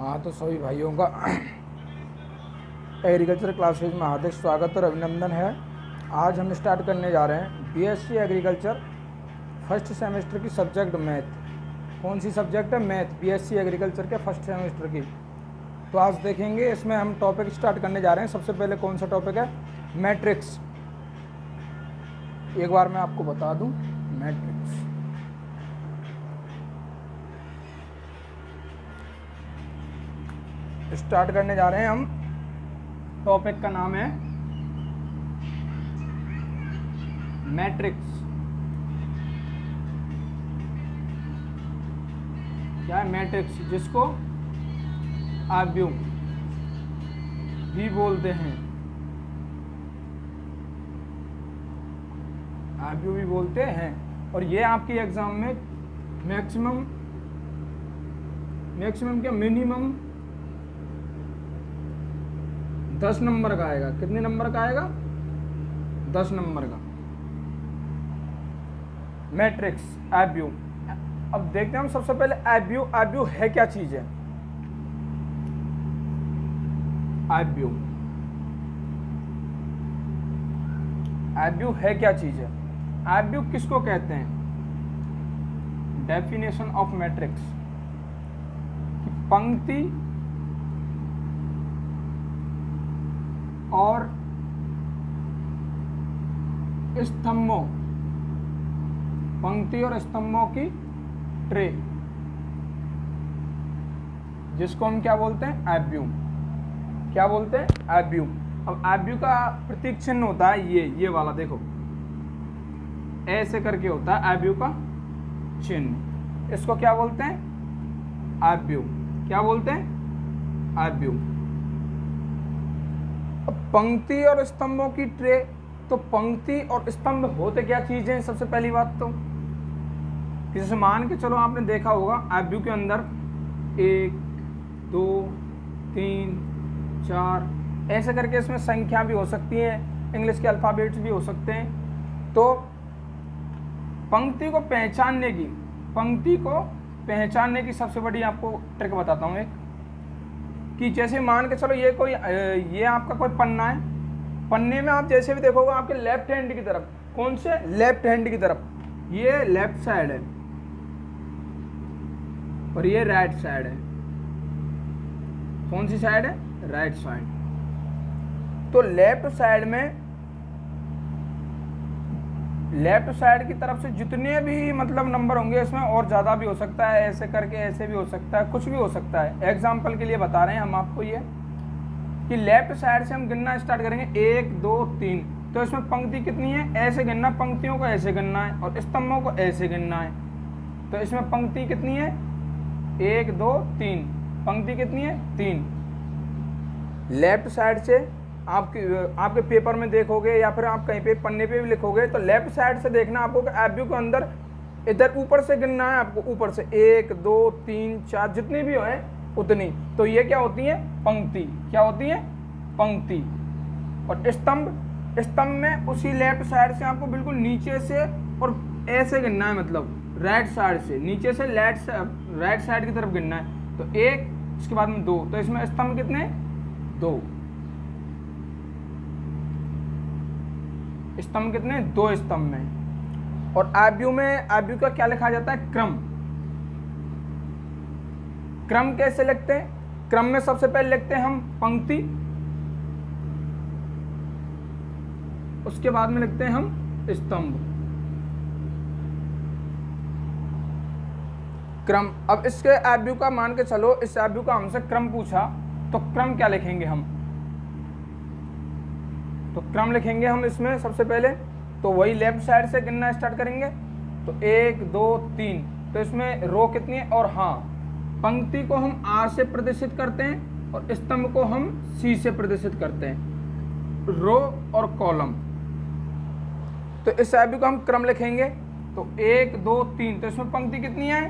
हाँ, तो सभी भाइयों का एग्रीकल्चर क्लासेज में हार्दिक स्वागत और अभिनंदन है। आज हम स्टार्ट करने जा रहे हैं बीएससी एग्रीकल्चर फर्स्ट सेमेस्टर की सब्जेक्ट मैथ। कौन सी सब्जेक्ट है? मैथ, बीएससी एग्रीकल्चर के फर्स्ट सेमेस्टर की। तो आज देखेंगे, इसमें हम टॉपिक स्टार्ट करने जा रहे हैं। सबसे पहले कौन सा टॉपिक है? मैट्रिक्स। एक बार मैं आपको बता दूं, मैट्रिक्स स्टार्ट करने जा रहे हैं हम। टॉपिक का नाम है मैट्रिक्स। क्या है? मैट्रिक्स, जिसको आव्यूह भी बोलते हैं, आव्यूह भी बोलते हैं। और ये आपकी एग्जाम में मैक्सिमम क्या मिनिमम 10 नंबर का आएगा। कितने नंबर का आएगा? 10 नंबर का मैट्रिक्स, आव्यूह। अब देखते हैं हम सबसे पहले आव्यूह। आव्यूह है क्या चीज है? आव्यूह, आव्यूह है क्या चीज है? आव्यूह किसको कहते हैं? डेफिनेशन ऑफ मैट्रिक्स, पंक्ति और स्तंभों, पंक्ति और स्तंभों की ट्रे, जिसको हम क्या बोलते हैं? आव्यूह। क्या बोलते हैं? आव्यूह। अब आव्यूह का प्रतीक चिन्ह होता है ये वाला, देखो ऐसे करके होता है आव्यूह का चिन्ह। इसको क्या बोलते हैं? आव्यूह। क्या बोलते हैं? आव्यूह। अब पंक्ति और स्तंभों की ट्रे, तो पंक्ति और स्तंभ होते क्या चीजें? सबसे पहली बात तो जैसे मान के चलो, आपने देखा होगा आव्यूह के अंदर 1 2 3 4 ऐसे करके इसमें संख्या भी हो सकती है, इंग्लिश के अल्फाबेट्स भी हो सकते हैं। तो पंक्ति को पहचानने की सबसे बड़ी आपको ट्रिक बताता हूँ एक, कि जैसे मान के चलो ये आपका कोई पन्ना है। पन्ने में आप जैसे भी देखोगे आपके लेफ्ट हैंड की तरफ, कौन से? लेफ्ट हैंड की तरफ, ये लेफ्ट साइड है और ये राइट साइड है। कौन सी साइड है? Right side. तो लेफ्ट साइड की तरफ से जितने भी मतलब नंबर होंगे, इसमें और ज़्यादा भी हो सकता है, ऐसे करके ऐसे भी हो सकता है, कुछ भी हो सकता है। एग्जाम्पल के लिए बता रहे हैं हम आपको ये, कि लेफ्ट साइड से हम गिनना स्टार्ट करेंगे 1 2 3। तो इसमें पंक्ति कितनी है? ऐसे गिनना, पंक्तियों को ऐसे गिनना है और स्तंभों को ऐसे गिनना है। तो इसमें पंक्ति कितनी है? 1 2 3। पंक्ति कितनी है? 3। लेफ्ट साइड से आपके पेपर में देखोगे या फिर आप कहीं पे पन्ने पे भी लिखोगे, तो लेफ्ट साइड से देखना आपको कि आव्यूह के अंदर इधर ऊपर से गिनना है आपको, ऊपर से 1 2 3 4 जितनी भी है उतनी। तो ये क्या होती है? पंक्ति। क्या होती है? पंक्ति। और स्तंभ में उसी लेफ्ट साइड से आपको बिल्कुल नीचे से और ऐसे गिनना है, मतलब राइट साइड से नीचे से राइट साइड की तरफ गिनना है। तो 1, इसके बाद में 2। तो इसमें स्तंभ कितने? 2। स्तंभ कितने? 2 स्तंभ में। और आव्यूह का क्या लिखा जाता है? क्रम। क्रम कैसे लिखते हैं? क्रम में सबसे पहले लिखते हैं हम पंक्ति, उसके बाद में लिखते हैं हम स्तंभ। क्रम। अब इसके आव्यूह का मान के चलो, इस आव्यूह का हमसे क्रम पूछा, तो क्रम क्या लिखेंगे हम? तो क्रम लिखेंगे हम इसमें सबसे पहले, तो वही लेफ्ट साइड से गिनना स्टार्ट करेंगे। तो 1 2 3। तो इसमें रो कितनी है? और हाँ, पंक्ति को हम R से प्रदर्शित करते हैं और स्तंभ को हम C से प्रदर्शित करते हैं, रो और कॉलम। तो इस आव्यूह को हम क्रम लिखेंगे। तो 1 2 3। तो इसमें पंक्ति कितनी है?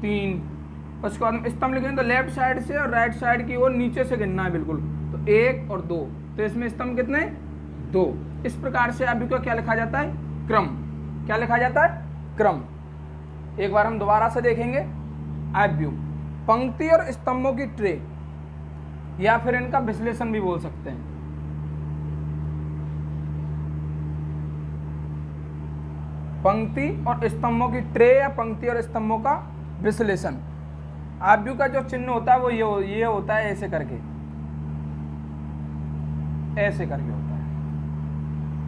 3। उसके बाद हम स्तंभ लिखेंगे, तो लेफ्ट साइड से और राइट साइड की ओर नीचे से गिनना है बिल्कुल। तो 1 और 2। तो इसमें स्तंभ कितने? 2। इस प्रकार से आव्यूह को क्या लिखा जाता है? क्रम। क्या लिखा जाता है? क्रम। एक बार हम दोबारा से देखेंगे आव्यूह। पंक्ति और स्तंभों की ट्रे, या फिर इनका विश्लेषण भी बोल सकते हैं। पंक्ति और स्तंभों की ट्रे या पंक्ति और स्तंभों का विश्लेषण। आव्यू का जो चिन्ह होता है वो ये होता है, ऐसे करके होता है।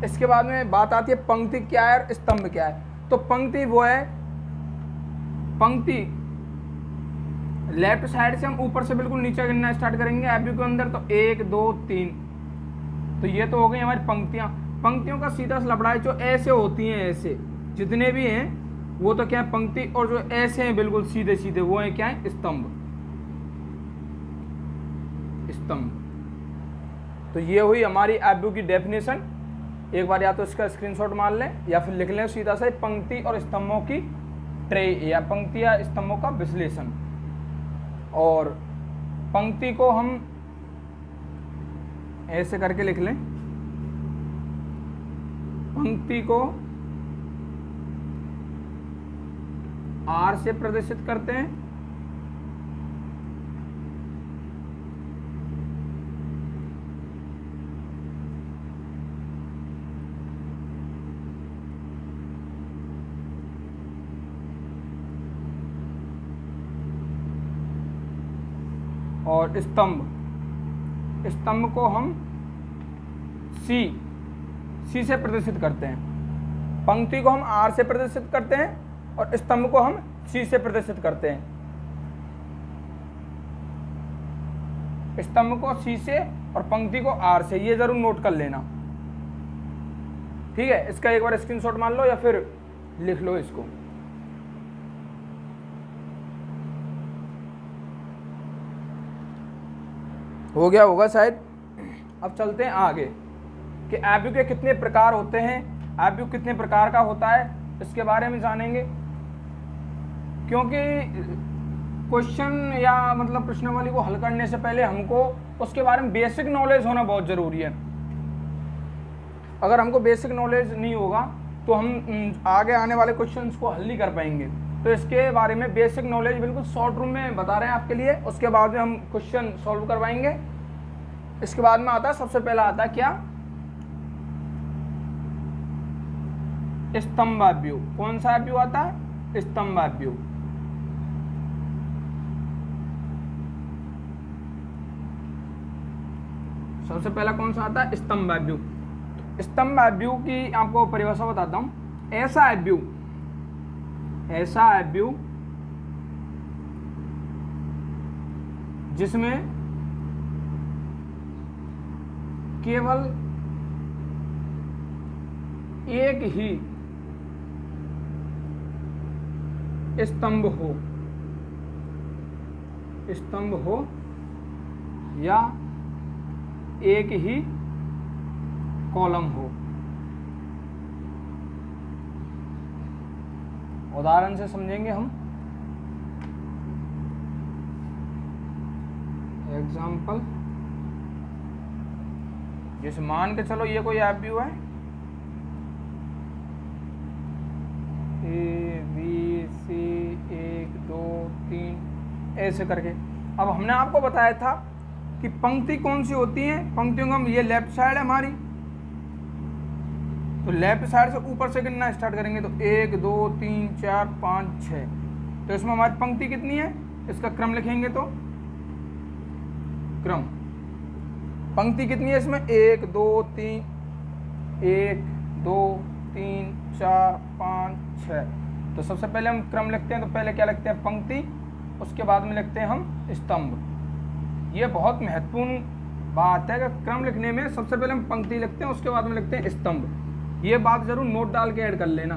इसके बाद में बात आती है पंक्ति क्या है और स्तंभ क्या है। तो पंक्ति वो है, पंक्ति लेफ्ट साइड से हम ऊपर से बिल्कुल नीचे गिनना स्टार्ट करेंगे आव्यू के अंदर, तो 1 2 3, तो ये तो हो गई हमारी पंक्तियां। पंक्तियों का सीधा लपड़ाई जो ऐसे होती हैं, ऐसे जितने भी हैं वो तो क्या है पंक्ति, और जो ऐसे हैं बिल्कुल सीधे सीधे वो है क्या है स्तंभ। तो ये हुई हमारी आव्यू की डेफिनेशन। एक बार या तो इसका स्क्रीनशॉट मार लें या फिर लिख लें सीधा से, पंक्ति और स्तंभों की ट्रे या पंक्ति या स्तंभों का विश्लेषण। और पंक्ति को हम ऐसे करके लिख लें, पंक्ति को R से प्रदर्शित करते हैं, और स्तंभ को हम C से प्रदर्शित करते हैं। पंक्ति को हम R से प्रदर्शित करते हैं और स्तंभ को हम C से प्रदर्शित करते हैं। स्तंभ को C से और पंक्ति को R से, ये जरूर नोट कर लेना, ठीक है। इसका एक बार स्क्रीनशॉट मान लो या फिर लिख लो इसको। हो गया होगा शायद। अब चलते हैं आगे कि आव्यू के कितने प्रकार होते हैं, आव्यू कितने प्रकार का होता है, इसके बारे में जानेंगे। क्योंकि क्वेश्चन या मतलब प्रश्नावली को हल करने से पहले हमको उसके बारे में बेसिक नॉलेज होना बहुत ज़रूरी है। अगर हमको बेसिक नॉलेज नहीं होगा तो हम आगे आने वाले क्वेश्चंस को हल नहीं कर पाएंगे। तो इसके बारे में बेसिक नॉलेज बिल्कुल शॉर्ट रूम में बता रहे हैं आपके लिए। उसके बाद में हम क्वेश्चन सॉल्व करवाएंगे। इसके बाद में आता है, सबसे पहला आता है क्या, स्तंभाव्यू। कौन सा आव्यू आता है? स्तंभाव्यू। सबसे पहला कौन सा आता है? स्तंभाव्यू। स्तंभाव्यू की आपको परिभाषा बताता हूं। ऐसा आव्यू जिसमें केवल एक ही स्तंभ हो या एक ही कॉलम हो। उदाहरण से समझेंगे हम। एग्जाम्पल, जैसे मान के चलो ये कोई आव्यू है, ए बी सी 1 2 3 ऐसे करके। अब हमने आपको बताया था कि पंक्ति कौन सी होती है। पंक्तियों का हम, ये लेफ्ट साइड है हमारी, तो लेफ्ट साइड से ऊपर से गिनना स्टार्ट करेंगे तो 1 2 3 4 5 6। तो इसमें हमारी पंक्ति कितनी है, इसका क्रम लिखेंगे तो क्रम पंक्ति कितनी है इसमें, 1 2 3 1 2 3 4 5 6। तो सबसे पहले हम क्रम लिखते हैं, तो पहले क्या लिखते हैं? पंक्ति, उसके बाद में लिखते हैं हम स्तंभ। ये बहुत महत्वपूर्ण बात है कि क्रम लिखने में सबसे पहले हम पंक्ति लिखते हैं, उसके बाद में लिखते हैं स्तंभ। ये बात जरूर नोट डाल के ऐड कर लेना।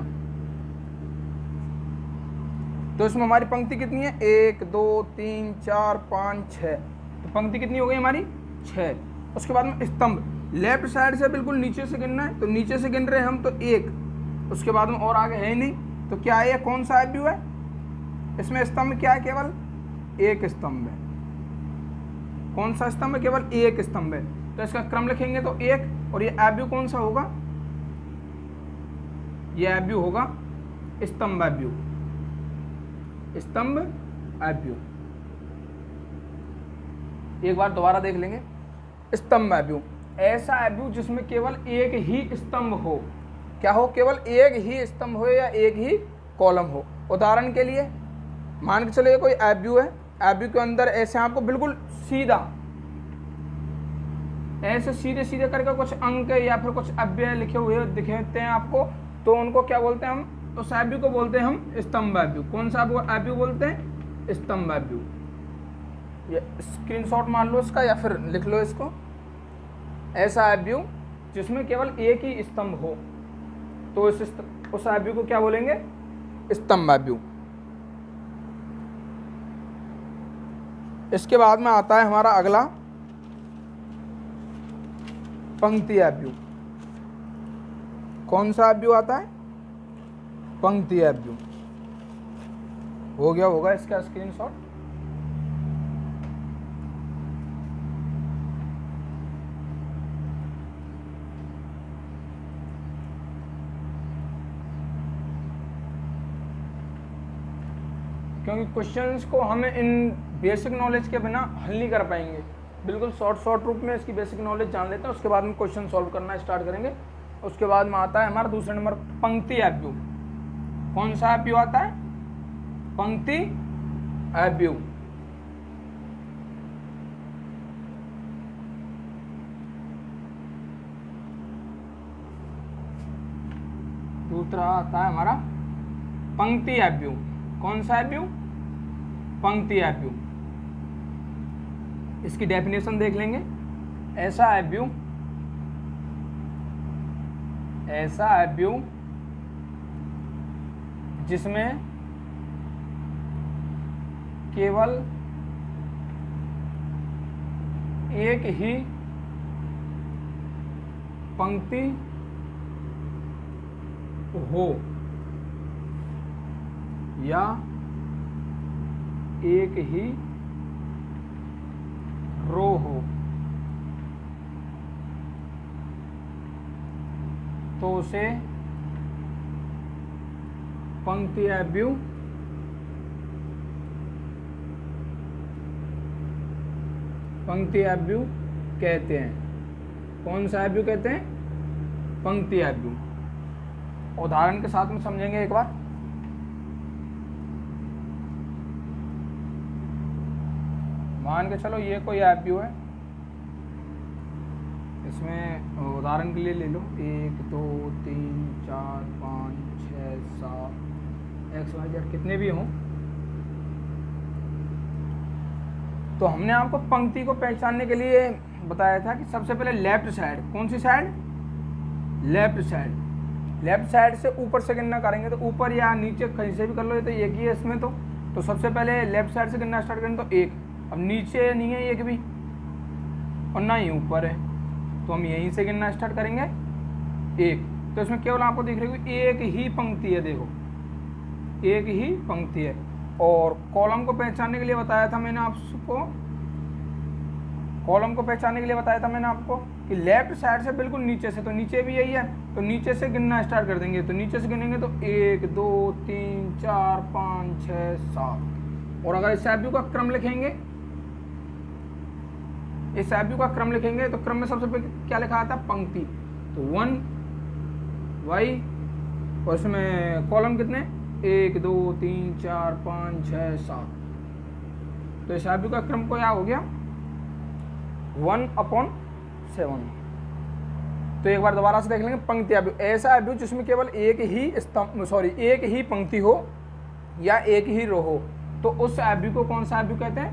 तो इसमें हमारी पंक्ति कितनी है? 1 2 3 4 5 6। तो पंक्ति कितनी हो गई हमारी? 6। उसके बाद में स्तंभ, लेफ्ट साइड से बिल्कुल नीचे से गिनना है, तो नीचे से गिन रहे हैं हम तो 1, उसके बाद में और आगे है ही नहीं। तो क्या है, कौन सा आव्यू है? इसमें स्तंभ क्या है? केवल एक स्तंभ है। कौन सा स्तंभ है? केवल एक स्तंभ है। तो इसका क्रम लिखेंगे तो 1। और ये आव्यू कौन सा होगा? ये आव्यू होगा स्तंभाव्यू। स्तंभ आव्यू। एक बार दोबारा देख लेंगे। स्तंभ एब्यू, ऐसा एब्यू जिसमें केवल एक ही स्तंभ हो। क्या हो? केवल एक ही स्तंभ हो या एक ही कॉलम हो। उदाहरण के लिए मान के चलो ये कोई एब्यू है, एब्यू के अंदर ऐसे आपको बिल्कुल सीधा ऐसे सीधे सीधे करके कुछ अंक या फिर कुछ अव्यय लिखे हुए दिखते हैं आपको, तो उनको क्या बोलते हैं हम? उस एब्यू को बोलते हैं हम स्तंभ एब्यू। कौन सा एब्यू बोलते हैं? स्तंभ एब्यू। ये स्क्रीनशॉट मान लो इसका या फिर लिख लो इसको। ऐसा एब्यू जिसमें केवल एक ही स्तंभ हो, तो उस एब्यू को क्या बोलेंगे? स्तंभ एब्यू। इसके बाद में आता है हमारा अगला पंक्ति एब्यू। कौन सा एब्यू आता है? पंक्ति एब्यू। हो गया होगा इसका स्क्रीनशॉट। क्योंकि क्वेश्चंस को हमें इन बेसिक नॉलेज के बिना हल नहीं कर पाएंगे। बिल्कुल शॉर्ट रूप में इसकी बेसिक नॉलेज जान लेते हैं, उसके बाद में क्वेश्चन सॉल्व करना स्टार्ट करेंगे। उसके बाद में आता है हमारा दूसरा नंबर पंक्ति एब्यू। कौन सा एब्यू आता है? पंक्ति एब्यू। दूसरा आता है हमारा पंक्ति एब्यू। कौन सा एब्यू? पंक्ति एब्यू। इसकी डेफिनेशन देख लेंगे। ऐसा एब्यू जिसमें केवल एक ही पंक्ति हो या एक ही रो हो, तो उसे पंक्ति एब्यू कहते हैं। कौन सा एब्यू कहते हैं? पंक्ति एब्यू। उदाहरण के साथ में समझेंगे एक बार। मान के चलो ये कोई एब्यू है, इसमें उदाहरण के लिए ले लो 1 2 3 4 5 6 7 XYZ कितने भी हों। तो हमने आपको पंक्ति को पहचानने के लिए बताया था कि सबसे पहले लेफ्ट साइड। कौन सी side? Left side. Left side से ऊपर से गिनना करेंगे तो ऊपर या नीचे कहीं से भी कर लो, ये तो एक ही है इसमें। तो सबसे पहले लेफ्ट साइड से गिनना स्टार्ट करें तो 1। अब नीचे नहीं है एक भी और ना ही ऊपर है, तो हम यहीं से गिनना स्टार्ट करेंगे 1। तो इसमें केवल आपको दिख रही है एक ही पंक्ति है। देखो एक ही पंक्ति है। और कॉलम को पहचानने के लिए बताया था मैंने आपको कि लेफ्ट साइड से बिल्कुल नीचे से, तो नीचे भी यही है, तो नीचे से गिनना स्टार्ट कर देंगे। तो नीचे से गिनेंगे तो 1 2 3 4 5 6 7। और अगर इस एब्यू का क्रम लिखेंगे, तो क्रम में सबसे पहले क्या लिखा आता है? पंक्ति। तो 1 वाई और इसमें कॉलम कितने? 1 2 3 4 5 6 7। तो इस एब्यू का क्रम क्या हो गया? 1/7। तो एक बार दोबारा से देख लेंगे। पंक्ति एब्यू, ऐसा एब्यू जिसमें केवल एक ही पंक्ति हो या एक ही रो हो, तो उस एब्यू को कौन सा एब्यू कहते हैं?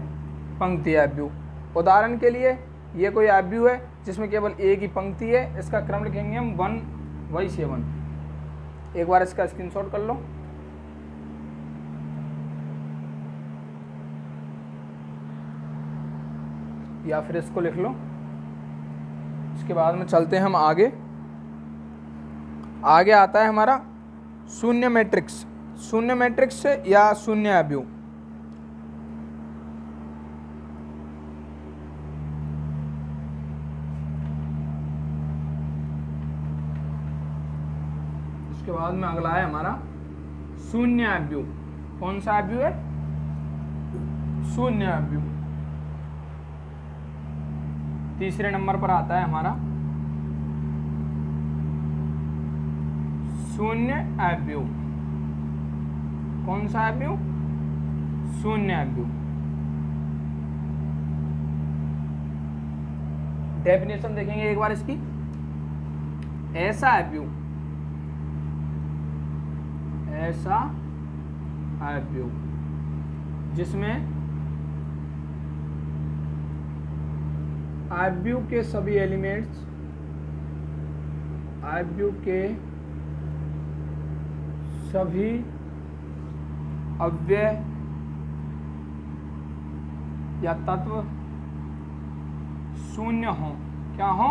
पंक्ति एब्यू। उदाहरण के लिए ये कोई एब्यू है जिसमें केवल एक ही पंक्ति है, इसका क्रम लिखेंगे हम 1/7। एक बार इसका स्क्रीनशॉट कर लो। या फिर इसको लिख लो। इसके बाद में चलते हैं हम आगे आता है हमारा शून्य मैट्रिक्स या शून्य एब्यू। इसके बाद में अगला है हमारा शून्य एब्यू। कौन सा एब्यू है? शून्य एब्यू। तीसरे नंबर पर आता है हमारा शून्य अवयव। कौन सा अवयव? शून्य अवयव। डेफिनेशन देखेंगे एक बार इसकी। ऐसा अवयव, ऐसा अवयव जिसमें अवयव के सभी एलिमेंट्स, अवयव के सभी अव्यय या तत्व शून्य हो। क्या हो?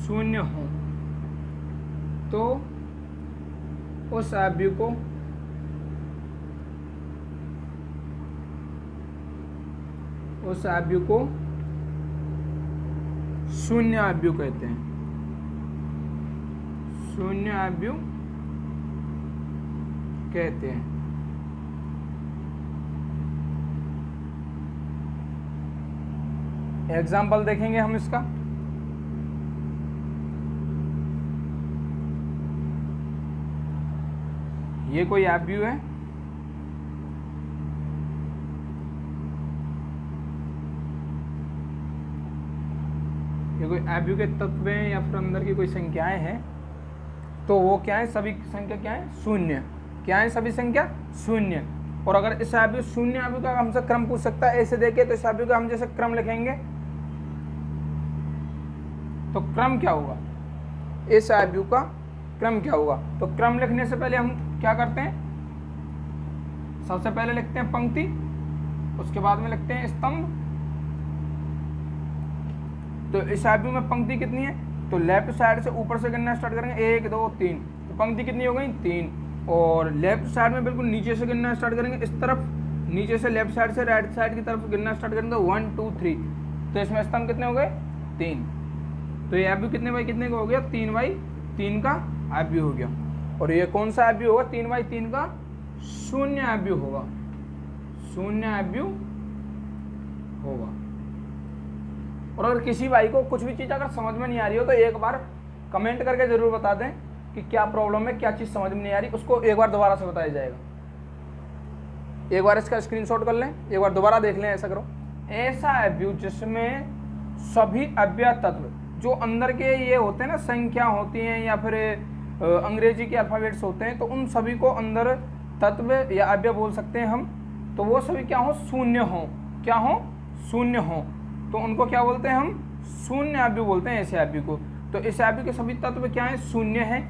शून्य हो। तो उस अवयव को शून्य अवयव कहते हैं। शून्य अवयव कहते हैं। एग्जाम्पल देखेंगे हम इसका। ये कोई अवयव है, ये कोई अवयव के तत्व हैं या फिर अंदर की कोई संख्याएं हैं, तो वो क्या है? सभी संख्या क्या है? शून्य। क्या है सभी संख्या? शून्य। और अगर इस अवयव शून्य अवयव का हमसे क्रम पूछ सकता है, ऐसे देखे तो इस अवयव का हम जैसे क्रम लिखेंगे तो क्रम क्या होगा? इस अवयव का क्रम क्या होगा? तो क्रम लिखने से पहले हम क्या करते हैं? सबसे पहले लिखते हैं पंक्ति, उसके बाद में लिखते हैं स्तंभ। तो इस अवयव में पंक्ति कितनी है? तो लेफ्ट साइड से ऊपर से गिनना स्टार्ट करेंगे, 1 2 3। तो पंक्ति कितनी हो गई? 3। और लेफ्ट साइड में बिल्कुल नीचे से गिनना स्टार्ट करेंगे, इस तरफ नीचे से लेफ्ट साइड से राइट साइड की तरफ गिनना स्टार्ट करेंगे, 1 2 3। तो इसमें स्तंभ कितने हो गए? 3। तो ये अवयव कितने बाई कितने का हो गया? 3 बाई 3 का अवयव हो गया। और ये कौन सा अवयव होगा? 3 बाई 3 का शून्य अवयव होगा। शून्य अवयव होगा। और अगर किसी भाई को कुछ भी चीज़ अगर समझ में नहीं आ रही हो तो एक बार कमेंट करके ज़रूर बता दें कि क्या प्रॉब्लम है, क्या चीज़ समझ में नहीं आ रही, उसको एक बार दोबारा से बताया जाएगा। एक बार इसका स्क्रीनशॉट कर लें, एक बार दोबारा देख लें। ऐसा करो, ऐसा अवयव जिसमें सभी अव्यय तत्व जो अंदर के ये होते हैं ना, संख्या होती हैं या फिर अंग्रेजी के अल्फ़ाबेट्स होते हैं, तो उन सभी को अंदर तत्व या अव्यय बोल सकते हैं हम। तो वो सभी क्या हो? शून्य हो। क्या हो? शून्य हो। तो उनको क्या बोलते हैं हम? शून्य अवयव बोलते हैं ऐसे अवयव को। तो इस अवयव के सभी तत्व क्या है? शून्य है।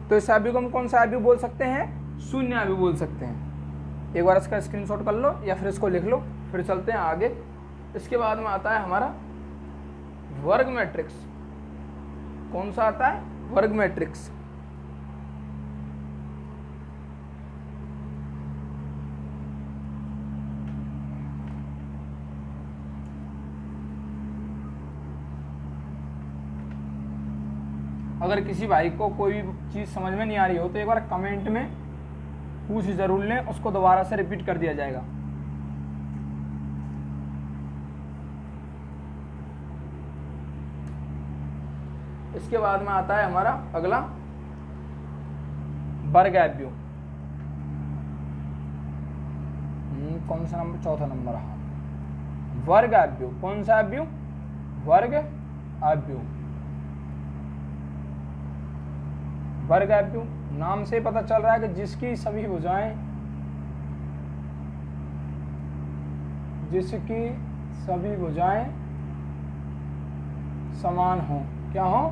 तो इस अवयव को हम कौन सा अवयव बोल सकते हैं? शून्य अवयव बोल सकते हैं। एक बार इसका स्क्रीनशॉट कर लो या फिर इसको लिख लो, फिर चलते हैं आगे। इसके बाद में आता है हमारा वर्ग मैट्रिक्स। कौन सा आता है? वर्ग मैट्रिक्स। अगर किसी भाई को कोई चीज़ समझ में नहीं आ रही हो तो एक बार कमेंट में पूछ जरूर लें, उसको दोबारा से रिपीट कर दिया जाएगा। इसके बाद में आता है हमारा अगला वर्ग अवयव। कौन सा नंबर? चौथा नंबर। हाँ, वर्ग अवयव। कौन सा अवयव? वर्ग अवयव। वर्ग अवयव नाम से पता चल रहा है कि जिसकी सभी भुजाएं, जिसकी सभी भुजाएं समान हो। क्या हो?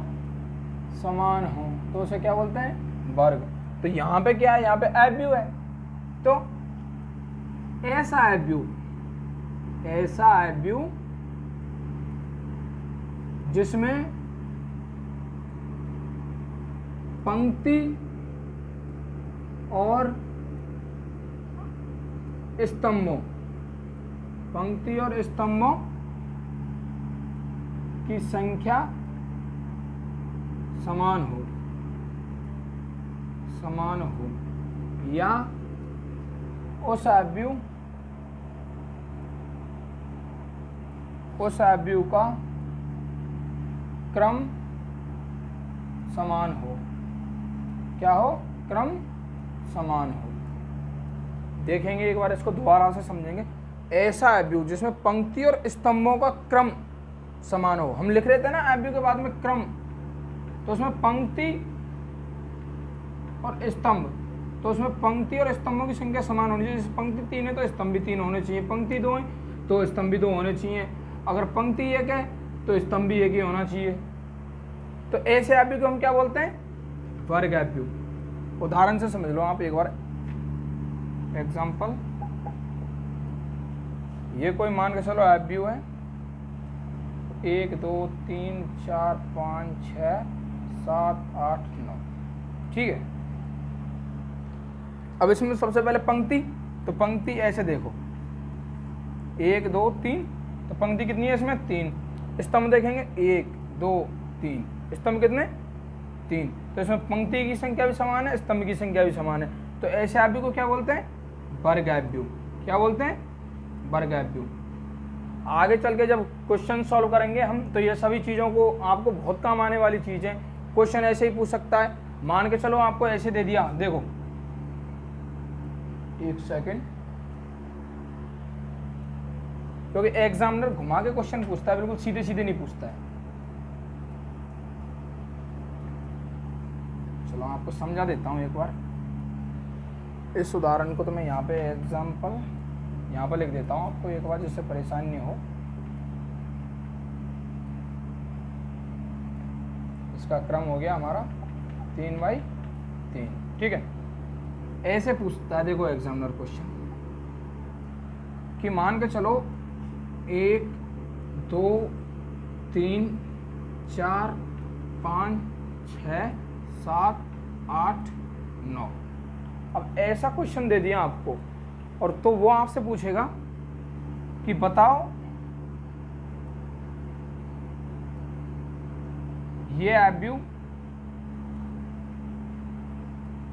समान हो। तो उसे क्या बोलते हैं? वर्ग। तो यहाँ पे क्या है? यहाँ पे अवयव है। तो ऐसा अवयव, ऐसा अवयव जिसमें पंक्ति और स्तंभों, पंक्ति और स्तंभों की संख्या समान हो, समान हो, या उस अवयव का क्रम समान हो। क्या हो? क्रम समान हो। देखेंगे एक बार इसको दोबारा से समझेंगे। ऐसा एब्यू जिसमें पंक्ति और स्तंभों का क्रम समान हो। हम लिख रहे थे ना एब्यू के बाद में क्रम, तो उसमें पंक्ति और स्तंभ, तो उसमें पंक्ति और स्तंभों की संख्या समान होनी चाहिए। जैसे पंक्ति 3 है तो स्तंभ भी 3 होने चाहिए, पंक्ति 2 है तो स्तंभ भी 2 होने चाहिए, अगर पंक्ति 1 है तो स्तंभ भी 1 ही होना चाहिए। तो ऐसे एब्यू को हम क्या बोलते हैं? वर्ग एब्यू। उदाहरण से समझ लो आप एक बार एग्जाम्पल। ये कोई मान के चलो एब्यू है 1 2 3 4 5 6 7 8 9, ठीक है। अब इसमें सबसे पहले पंक्ति, तो पंक्ति ऐसे देखो 1 2 3, तो पंक्ति कितनी है इसमें? 3। स्तंभ देखेंगे 1 2 3, स्तंभ कितने? 3। तो इसमें पंक्ति की संख्या भी समान है, स्तंभ की संख्या भी समान है। तो ऐसे एब्यू को क्या बोलते हैं? वर्ग एब्यू। क्या बोलते हैं? वर्ग एब्यू। आगे चल के जब क्वेश्चन सॉल्व करेंगे हम, तो ये सभी चीज़ों को आपको बहुत काम आने वाली चीज़ है। क्वेश्चन ऐसे ही पूछ सकता है, मान के चलो आपको ऐसे दे दिया, देखो एक सेकेंड, क्योंकि एग्जामिनर घुमा के क्वेश्चन पूछता है, बिल्कुल सीधे सीधे नहीं पूछता है। चलो आपको समझा देता हूं एक बार इस उदाहरण को। तो मैं यहाँ पे एग्जाम्पल यहाँ पर लिख देता हूँ आपको एक बार, जिससे परेशानी नहीं हो। इसका क्रम हो गया हमारा 3/3, ठीक है। ऐसे पूछता है देखो एग्जामिनर क्वेश्चन कि मान के चलो 1 2 3 4 5 6 7 8 9। अब ऐसा क्वेश्चन दे दिया आपको, और तो वो आपसे पूछेगा कि बताओ ये एब्यू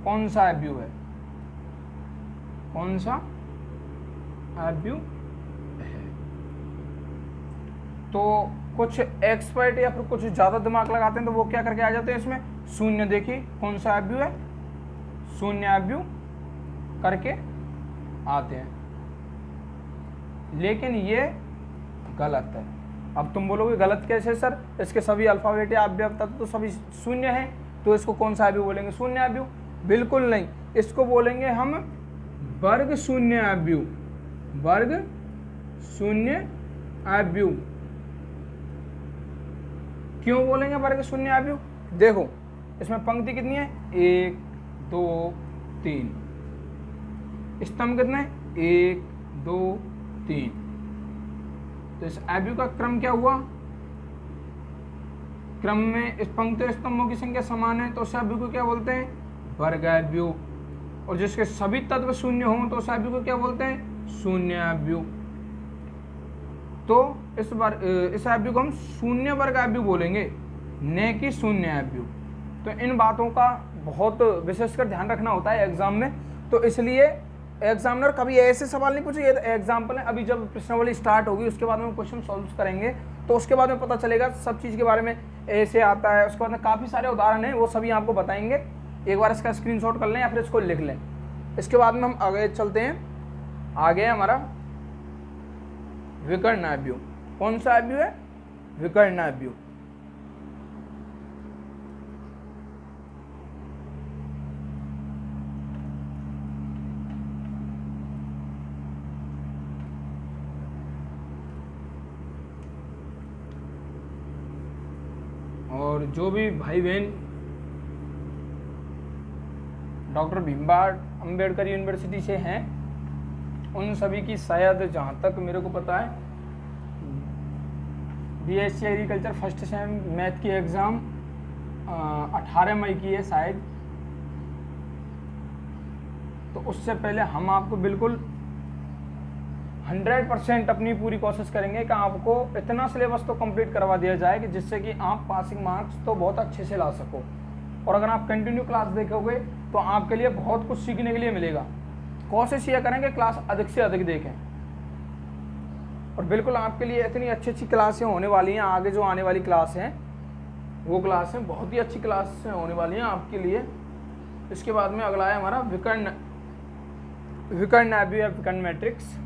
कौन सा एब्यू है, कौन सा एब्यू है। तो कुछ एक्सपर्ट या फिर कुछ ज़्यादा दिमाग लगाते हैं तो वो क्या करके आ जाते हैं इसमें? शून्य। देखिए कौन सा एब्यू है? शून्य एब्यू करके आते हैं, लेकिन ये गलत है। अब तुम बोलोगे गलत कैसे सर, इसके सभी अल्फाबेट या अव्यय तत्व तो सभी शून्य हैं, तो इसको कौन सा एब्यू बोलेंगे? शून्य एब्यू? बिल्कुल नहीं, इसको बोलेंगे हम वर्ग शून्य एब्यू। वर्ग शून्य एब्यू। क्यों बोलेंगे वर्ग शून्य एब्यू? देखो इसमें पंक्ति कितनी है? 1 2 3। स्तंभ कितने? 1 2 3। तो इस एब्यू का क्रम क्या हुआ? क्रम में इस पंक्ति और स्तंभों की संख्या समान है, तो उस एब्यू को क्या बोलते हैं? वर्ग एब्यू। और जिसके सभी तत्व शून्य हों तो उस एब्यू को क्या बोलते हैं? शून्य एब्यू। तो इस एब्यू को हम शून्य वर्ग एब्यू बोलेंगे, न कि शून्य एब्यू। तो इन बातों का बहुत विशेषकर ध्यान रखना होता है एग्जाम में। तो इसलिए एग्जामिनर कभी ऐसे सवाल नहीं पूछे। ये एग्जाम्पल है, अभी जब प्रश्नावली स्टार्ट होगी उसके बाद में क्वेश्चन सॉल्व करेंगे तो उसके बाद में पता चलेगा सब चीज़ के बारे में। ऐसे आता है, उसके बाद में काफ़ी सारे उदाहरण हैं, वो सभी आपको बताएंगे। एक बार इसका स्क्रीनशॉट कर लें या फिर इसको लिख लें। इसके बाद में हम आगे चलते हैं। आगे है हमारा विकर्ण एब्यू। कौन सा एब्यू है? विकर्ण एब्यू। और जो भी भाई बहन डॉक्टर भीमराव अंबेडकर यूनिवर्सिटी से हैं, उन सभी की शायद जहाँ तक मेरे को पता है BSc agriculture first sem math की एग्ज़ाम 18 मई की है शायद। तो उससे पहले हम आपको बिल्कुल 100% अपनी पूरी कोशिश करेंगे कि आपको इतना सिलेबस तो कंप्लीट करवा दिया जाए कि जिससे कि आप पासिंग मार्क्स तो बहुत अच्छे से ला सको। और अगर आप कंटिन्यू क्लास देखोगे तो आपके लिए बहुत कुछ सीखने के लिए मिलेगा। कोशिश ये करेंगे क्लास अधिक से अधिक देखें, और बिल्कुल आपके लिए इतनी अच्छी अच्छी क्लासें होने वाली हैं आगे जो आने वाली क्लास हैं वो क्लास है, बहुत ही अच्छी क्लास होने वाली है आपके लिए। इसके बाद में अगला है हमारा विकर्ण एब्यू या विकर्ण मैट्रिक्स।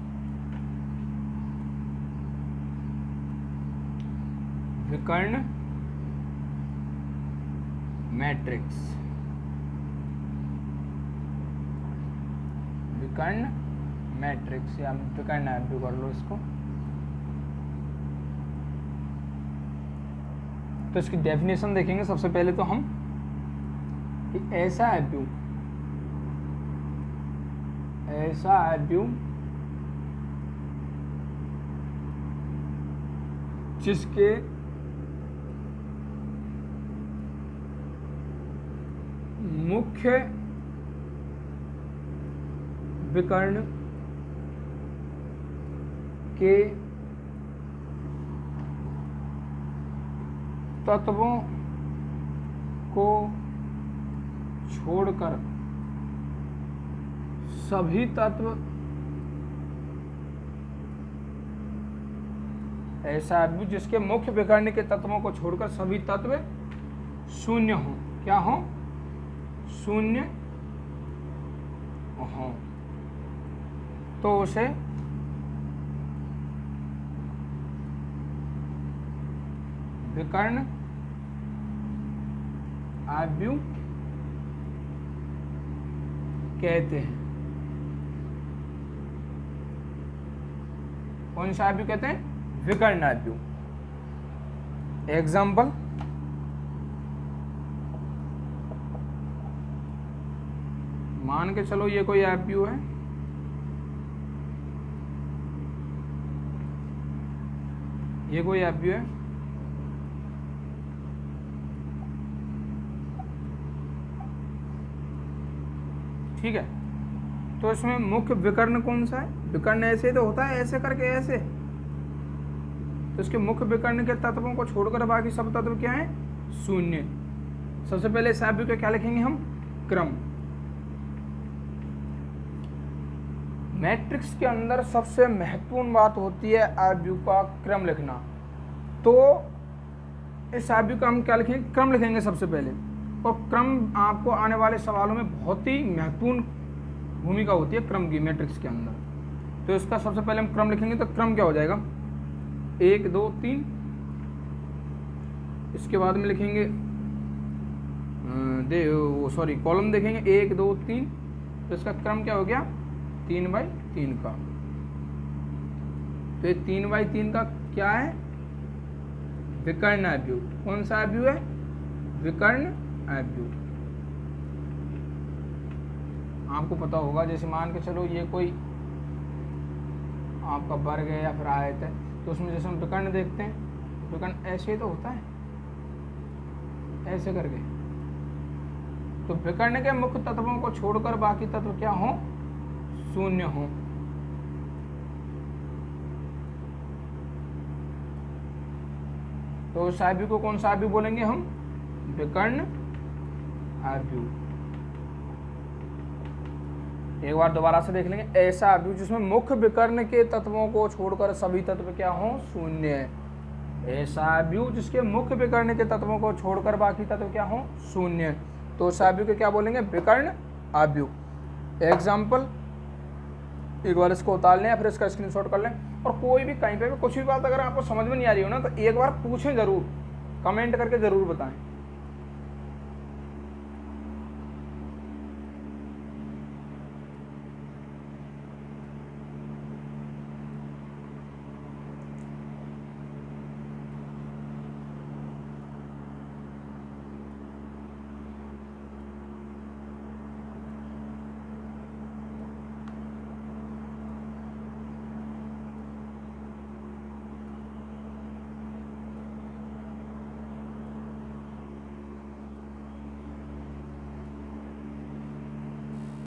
विकर्ण मैट्रिक्स, विकर्ण मैट्रिक्स या विकर्ण एब्यू कर लो इसको। तो इसकी डेफिनेशन देखेंगे सबसे पहले तो हम कि ऐसा एब्यू जिसके मुख्य विकर्ण के तत्वों को छोड़कर सभी तत्व, ऐसा एब्यू जिसके मुख्य विकर्ण के तत्वों को छोड़कर सभी तत्व शून्य हों। क्या हों? शून्य हों, तो उसे विकर्ण एब्यू कहते हैं। कौन सा एब्यू कहते हैं? विकर्ण एब्यू। एग्जाम्पल, मान के चलो ये कोई एब्यू है, ये कोई एब्यू है, ठीक है। तो इसमें मुख्य विकर्ण कौन सा है? विकर्ण ऐसे तो होता है, ऐसे करके ऐसे। तो इसके मुख्य विकर्ण के तत्वों को छोड़कर बाकी सब तत्व क्या है? शून्य। सबसे पहले इस एब्यू का क्या लिखेंगे हम? क्रम। मैट्रिक्स के अंदर सबसे महत्वपूर्ण बात होती है एब्यू का क्रम लिखना। तो इस एब्यू का हम क्या लिखेंगे? क्रम लिखेंगे सबसे पहले। और क्रम आपको आने वाले सवालों में बहुत ही महत्वपूर्ण भूमिका होती है क्रम की मैट्रिक्स के अंदर। तो इसका सबसे पहले हम क्रम लिखेंगे, तो क्रम क्या हो जाएगा? 1 2 3। इसके बाद में लिखेंगे कॉलम देखेंगे 1 2 3। तो इसका क्रम क्या हो गया? 3/3 का। तो ये 3/3 का क्या है? विकर्ण एब्यू। कौन सा एब्यू है? विकर्ण एब्यू। आपको पता होगा, जैसे मान के चलो ये कोई आपका वर्ग है या फिर आयत है, तो उसमें जैसे हम विकर्ण देखते हैं, विकर्ण ऐसे तो होता है, ऐसे करके। तो विकर्ण के मुख्य तत्वों को छोड़कर बाकी तत्व क्या हों? शून्य हों। तो उस एब्यू को कौन सा एब्यू बोलेंगे हम? विकर्ण एब्यू। एक बार दोबारा से देख लेंगे। ऐसा एब्यू जिसमें मुख्य विकर्ण के तत्वों को छोड़कर सभी तत्व क्या हों? शून्य। ऐसा एब्यू जिसके मुख्य विकर्ण के तत्वों को छोड़कर बाकी तत्व क्या हों? शून्य। तो उस एब्यू को क्या बोलेंगे? विकर्ण एब्यू। एग्जाम्पल, एक बार इसको उतार लें या फिर इसका स्क्रीनशॉट कर लें। और कोई भी कहीं पे भी कुछ भी बात अगर आपको समझ में नहीं आ रही हो ना, तो एक बार पूछें जरूर, कमेंट करके जरूर बताएं।